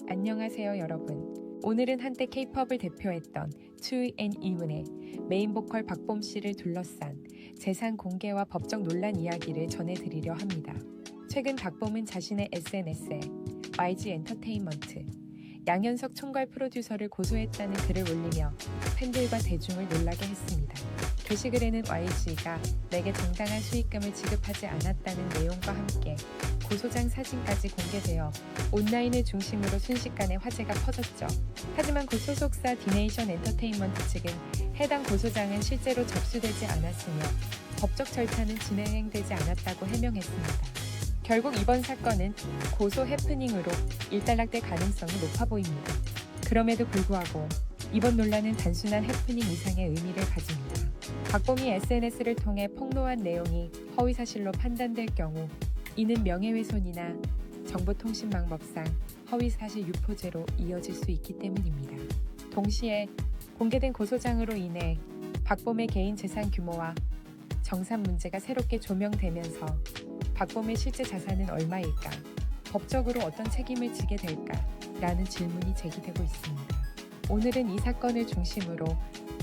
안녕하세요 여러분. 오늘은 한때 K-POP을 대표했던 2NE1의 메인 보컬 박봄 씨를 둘러싼 재산 공개와 법적 논란 이야기를 전해드리려 합니다. 최근 박봄은 자신의 SNS에 YG 엔터테인먼트 양현석 총괄 프로듀서를 고소했다는 글을 올리며 팬들과 대중을 놀라게 했습니다. 게시글에는 YG가 내게 정당한 수익금을 지급하지 않았다는 내용과 함께 고소장 사진까지 공개되어 온라인을 중심으로 순식간에 화제가 퍼졌죠. 하지만 그 소속사 디네이션 엔터테인먼트 측은 해당 고소장은 실제로 접수되지 않았으며 법적 절차는 진행되지 않았다고 해명했습니다. 결국 이번 사건은 고소 해프닝으로 일단락될 가능성이 높아 보입니다. 그럼에도 불구하고 이번 논란은 단순한 해프닝 이상의 의미를 가집니다. 박봄이 SNS를 통해 폭로한 내용이 허위사실로 판단될 경우 이는 명예훼손이나 정보통신망법상 허위사실 유포죄로 이어질 수 있기 때문입니다. 동시에 공개된 고소장으로 인해 박봄의 개인 재산 규모와 정산 문제가 새롭게 조명되면서 박봄의 실제 자산은 얼마일까? 법적으로 어떤 책임을 지게 될까? 라는 질문이 제기되고 있습니다. 오늘은 이 사건을 중심으로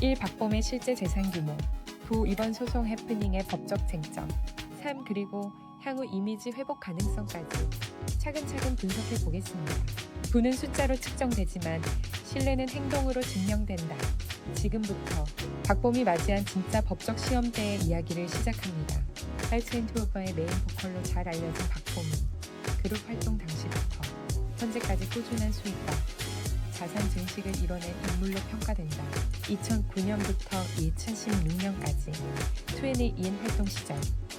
1. 박봄의 실제 재산 규모 2. 이번 소송 해프닝의 법적 쟁점 3. 그리고 향후 이미지 회복 가능성까지 차근차근 분석해 보겠습니다. 부는 숫자로 측정되지만 신뢰는 행동으로 증명된다. 지금부터 박봄이 맞이한 진짜 법적 시험대의 이야기를 시작합니다. 하이트앤투오버의 메인 보컬로 잘 알려진 박봄은 그룹 활동 당시부터 현재까지 꾸준한 수익과 자산 증식을 이뤄낸 인물로 평가된다. 2009년부터 2016년까지 2NE1 활동 시절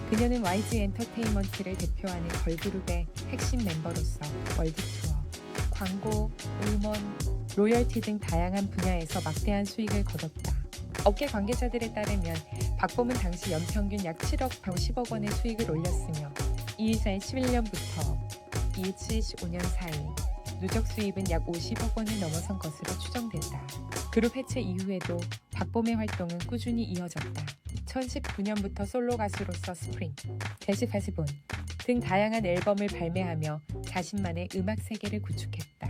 그녀는 YG 엔터테인먼트를 대표하는 걸그룹의 핵심 멤버로서 월드투어, 광고, 음원, 로열티 등 다양한 분야에서 막대한 수익을 거뒀다. 업계 관계자들에 따르면 박봄은 당시 연평균 약 7억 10억 원의 수익을 올렸으며 2011년부터 2075년 사이 누적 수입은 약 50억 원을 넘어선 것으로 추정된다. 그룹 해체 이후에도 박봄의 활동은 꾸준히 이어졌다. 2019년부터 솔로 가수로서 스프링, 데스파스본 등 다양한 앨범을 발매하며 자신만의 음악 세계를 구축했다.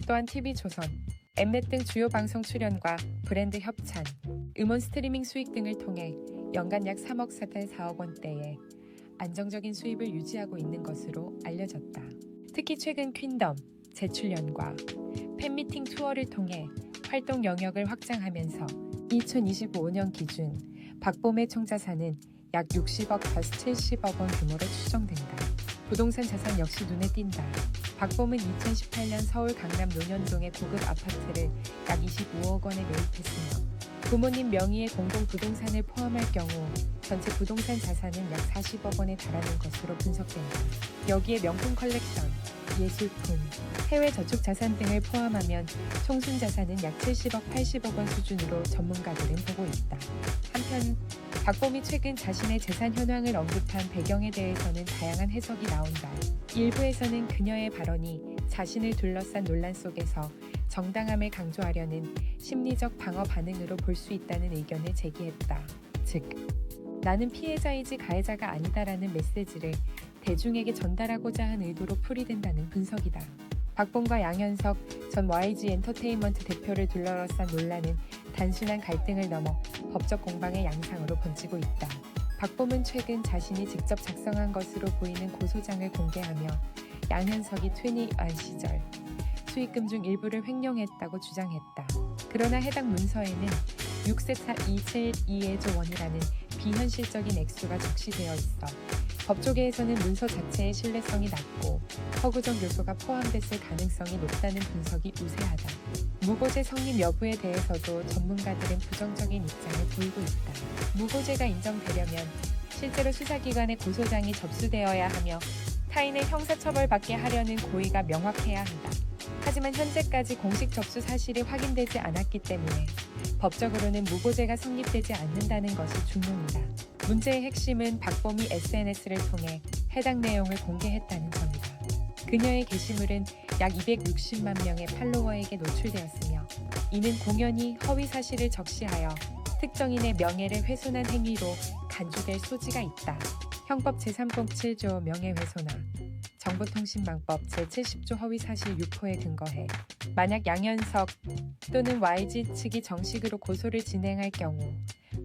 또한 TV조선, 엠넷 등 주요 방송 출연과 브랜드 협찬, 음원 스트리밍 수익 등을 통해 연간 약 3억 4억 원대의 안정적인 수입을 유지하고 있는 것으로 알려졌다. 특히 최근 퀸덤, 재출연과 팬미팅 투어를 통해 활동 영역을 확장하면서 2025년 기준 박봄의 총자산은 약 60억 70억 원 규모로 추정된다. 부동산 자산 역시 눈에 띈다. 박봄은 2018년 서울 강남 논현동의 고급 아파트를 약 25억 원에 매입했으며 부모님 명의의 공공부동산을 포함할 경우 전체 부동산 자산은 약 40억 원에 달하는 것으로 분석된다. 여기에 명품 컬렉션, 예술품, 해외 저축 자산 등을 포함하면 총순 자산은 약 70억, 80억 원 수준으로 전문가들은 보고 있다. 한편 박봄이 최근 자신의 재산 현황을 언급한 배경에 대해서는 다양한 해석이 나온다. 일부에서는 그녀의 발언이 자신을 둘러싼 논란 속에서 정당함을 강조하려는 심리적 방어 반응으로 볼 수 있다는 의견을 제기했다. 즉, 나는 피해자이지 가해자가 아니다라는 메시지를 대중에게 전달하고자 한 의도로 풀이된다는 분석이다. 박봄과 양현석 전 YG 엔터테인먼트 대표를 둘러싼 논란은 단순한 갈등을 넘어 법적 공방의 양상으로 번지고 있다. 박봄은 최근 자신이 직접 작성한 것으로 보이는 고소장을 공개하며 양현석이 2NE1 시절 수익금 중 일부를 횡령했다고 주장했다. 그러나 해당 문서에는 6세 272조 원이라는 비현실적인 액수가 적시되어 있어 법조계에서는 문서 자체의 신뢰성이 낮고 허구적 요소가 포함됐을 가능성이 높다는 분석이 우세하다. 무고죄 성립 여부에 대해서도 전문가들은 부정적인 입장을 보이고 있다. 무고죄가 인정되려면 실제로 수사기관의 고소장이 접수되어야 하며 타인을 형사처벌받게 하려는 고의가 명확해야 한다. 하지만 현재까지 공식 접수 사실이 확인되지 않았기 때문에 법적으로는 무고죄가 성립되지 않는다는 것이 중론이다. 문제의 핵심은 박봄이 SNS를 통해 해당 내용을 공개했다는 점이다. 그녀의 게시물은 약 260만 명의 팔로워에게 노출되었으며 이는 공연히 허위 사실을 적시하여 특정인의 명예를 훼손한 행위로 간주될 소지가 있다. 형법 제307조 명예훼손화, 정보통신망법 제70조 허위사실 유포에 근거해 만약 양현석 또는 YG 측이 정식으로 고소를 진행할 경우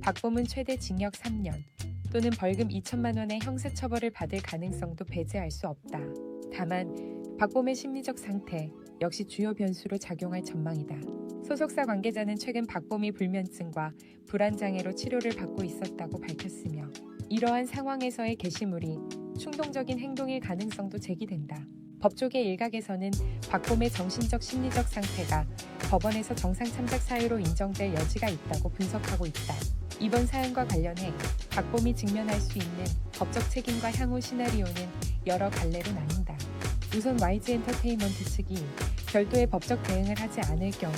박범은 최대 징역 3년 또는 벌금 2천만 원의 형사처벌을 받을 가능성도 배제할 수 없다. 다만 박범의 심리적 상태 역시 주요 변수로 작용할 전망이다. 소속사 관계자는 최근 박범이 불면증과 불안장애로 치료를 받고 있었다고 밝혔으며 이러한 상황에서의 게시물이 충동적인 행동일 가능성도 제기된다. 법조계 일각에서는 박범의 정신적 심리적 상태가 법원에서 정상 참작 사유로 인정될 여지가 있다고 분석하고 있다. 이번 사안과 관련해 박범이 직면할 수 있는 법적 책임과 향후 시나리오는 여러 갈래로 나뉜다. 우선 YG 엔터테인먼트 측이 별도의 법적 대응을 하지 않을 경우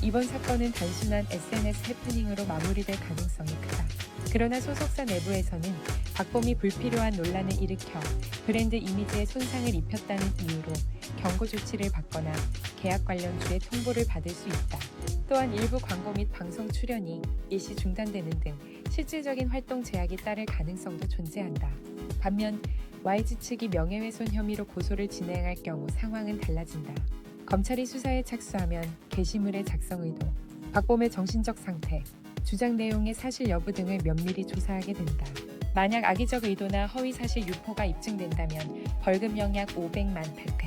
이번 사건은 단순한 SNS 해프닝으로 마무리될 가능성이 크다. 그러나 소속사 내부에서는 박범이 불필요한 논란을 일으켜 브랜드 이미지에 손상을 입혔다는 이유로 경고 조치를 받거나 계약 관련주의 통보를 받을 수 있다. 또한 일부 광고 및 방송 출연이 일시 중단되는 등 실질적인 활동 제약이 따를 가능성도 존재한다. 반면 YG 측이 명예훼손 혐의로 고소를 진행할 경우 상황은 달라진다. 검찰이 수사에 착수하면 게시물의 작성 의도, 박범의 정신적 상태, 주장 내용의 사실 여부 등을 면밀히 조사하게 된다. 만약 악의적 의도나 허위 사실 유포가 입증된다면 벌금형 약 500만 100회,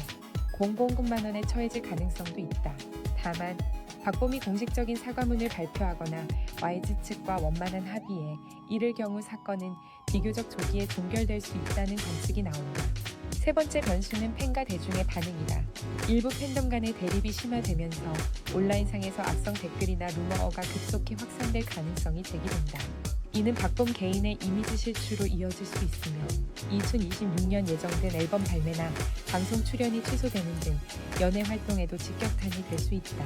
공공금만 원에 처해질 가능성도 있다. 다만 박범이 공식적인 사과문을 발표하거나 YG 측과 원만한 합의에 이를 경우 사건은 비교적 조기에 종결될 수 있다는 관측이 나온다. 세 번째 변수는 팬과 대중의 반응이다. 일부 팬덤 간의 대립이 심화되면서 온라인상에서 악성 댓글이나 루머어가 급속히 확산될 가능성이 제기된다. 이는 박범 개인의 이미지 실추로 이어질 수 있으며 2026년 예정된 앨범 발매나 방송 출연이 취소되는 등 연예 활동에도 직격탄이 될 수 있다.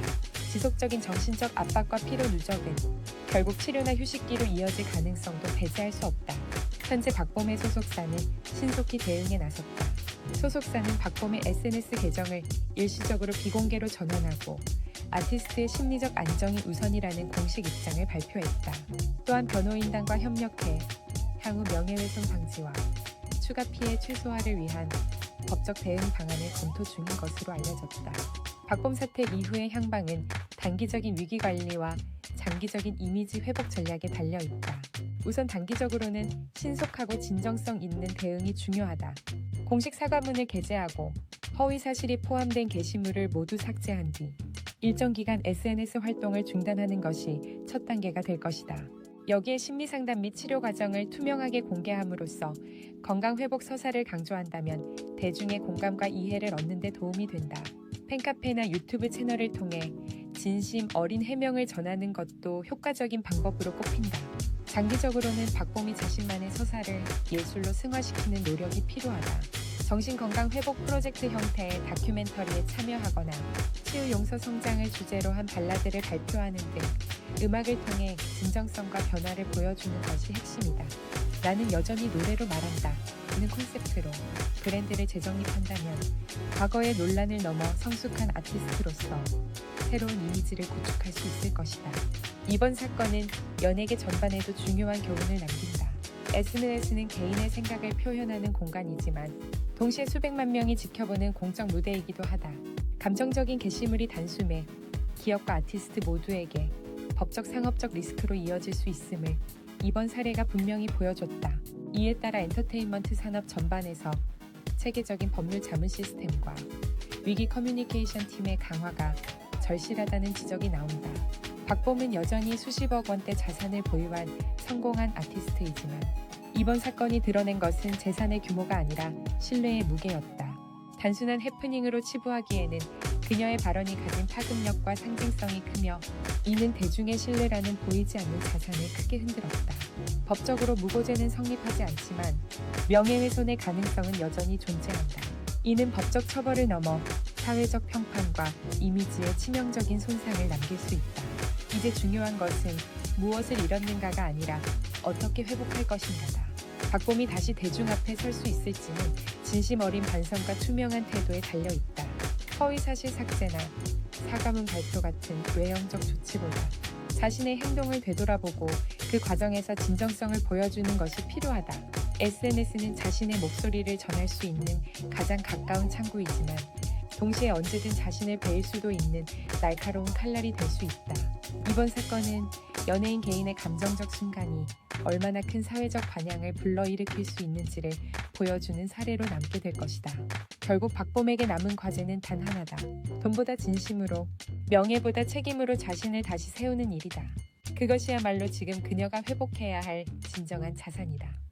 지속적인 정신적 압박과 피로 누적은 결국 치료나 휴식기로 이어질 가능성도 배제할 수 없다. 현재 박범의 소속사는 신속히 대응에 나섰다. 소속사는 박범의 SNS 계정을 일시적으로 비공개로 전환하고 아티스트의 심리적 안정이 우선이라는 공식 입장을 발표했다. 또한 변호인단과 협력해 향후 명예훼손 방지와 추가 피해 최소화를 위한 법적 대응 방안을 검토 중인 것으로 알려졌다. 박범 사태 이후의 향방은 단기적인 위기 관리와 장기적인 이미지 회복 전략에 달려있다. 우선 단기적으로는 신속하고 진정성 있는 대응이 중요하다. 공식 사과문을 게재하고 허위 사실이 포함된 게시물을 모두 삭제한 뒤 일정 기간 SNS 활동을 중단하는 것이 첫 단계가 될 것이다. 여기에 심리상담 및 치료 과정을 투명하게 공개함으로써 건강회복 서사를 강조한다면 대중의 공감과 이해를 얻는 데 도움이 된다. 팬카페나 유튜브 채널을 통해 진심 어린 해명을 전하는 것도 효과적인 방법으로 꼽힌다. 장기적으로는 박범이 자신만의 서사를 예술로 승화시키는 노력이 필요하다. 정신건강회복 프로젝트 형태의 다큐멘터리에 참여하거나 치유 용서 성장을 주제로 한 발라드를 발표하는 등 음악을 통해 진정성과 변화를 보여주는 것이 핵심이다. 나는 여전히 노래로 말한다. 는 콘셉트로 브랜드를 재정립한다면 과거의 논란을 넘어 성숙한 아티스트로서 새로운 이미지를 구축할 수 있을 것이다. 이번 사건은 연예계 전반에도 중요한 교훈을 남긴다. SNS는 개인의 생각을 표현하는 공간이지만 동시에 수백만 명이 지켜보는 공적 무대이기도 하다. 감정적인 게시물이 단숨에 기업과 아티스트 모두에게 법적 상업적 리스크로 이어질 수 있음을 이번 사례가 분명히 보여줬다. 이에 따라 엔터테인먼트 산업 전반에서 체계적인 법률 자문 시스템과 위기 커뮤니케이션 팀의 강화가 절실하다는 지적이 나온다. 박범은 여전히 수십억 원대 자산을 보유한 성공한 아티스트이지만 이번 사건이 드러낸 것은 재산의 규모가 아니라 신뢰의 무게였다. 단순한 해프닝으로 치부하기에는 그녀의 발언이 가진 파급력과 상징성이 크며 이는 대중의 신뢰라는 보이지 않는 자산을 크게 흔들었다. 법적으로 무고죄는 성립하지 않지만 명예훼손의 가능성은 여전히 존재한다. 이는 법적 처벌을 넘어 사회적 평판과 이미지에 치명적인 손상을 남길 수 있다. 이제 중요한 것은 무엇을 잃었는가가 아니라 어떻게 회복할 것인가다. 박범이 다시 대중 앞에 설 수 있을지는 진심 어린 반성과 투명한 태도에 달려있다. 허위사실 삭제나 사과문 발표 같은 외형적 조치보다 자신의 행동을 되돌아보고 그 과정에서 진정성을 보여주는 것이 필요하다. SNS는 자신의 목소리를 전할 수 있는 가장 가까운 창구이지만 동시에 언제든 자신을 베일 수도 있는 날카로운 칼날이 될 수 있다. 이번 사건은 연예인 개인의 감정적 순간이 얼마나 큰 사회적 반향을 불러일으킬 수 있는지를 보여주는 사례로 남게 될 것이다. 결국 박봄에게 남은 과제는 단 하나다. 돈보다 진심으로, 명예보다 책임으로 자신을 다시 세우는 일이다. 그것이야말로 지금 그녀가 회복해야 할 진정한 자산이다.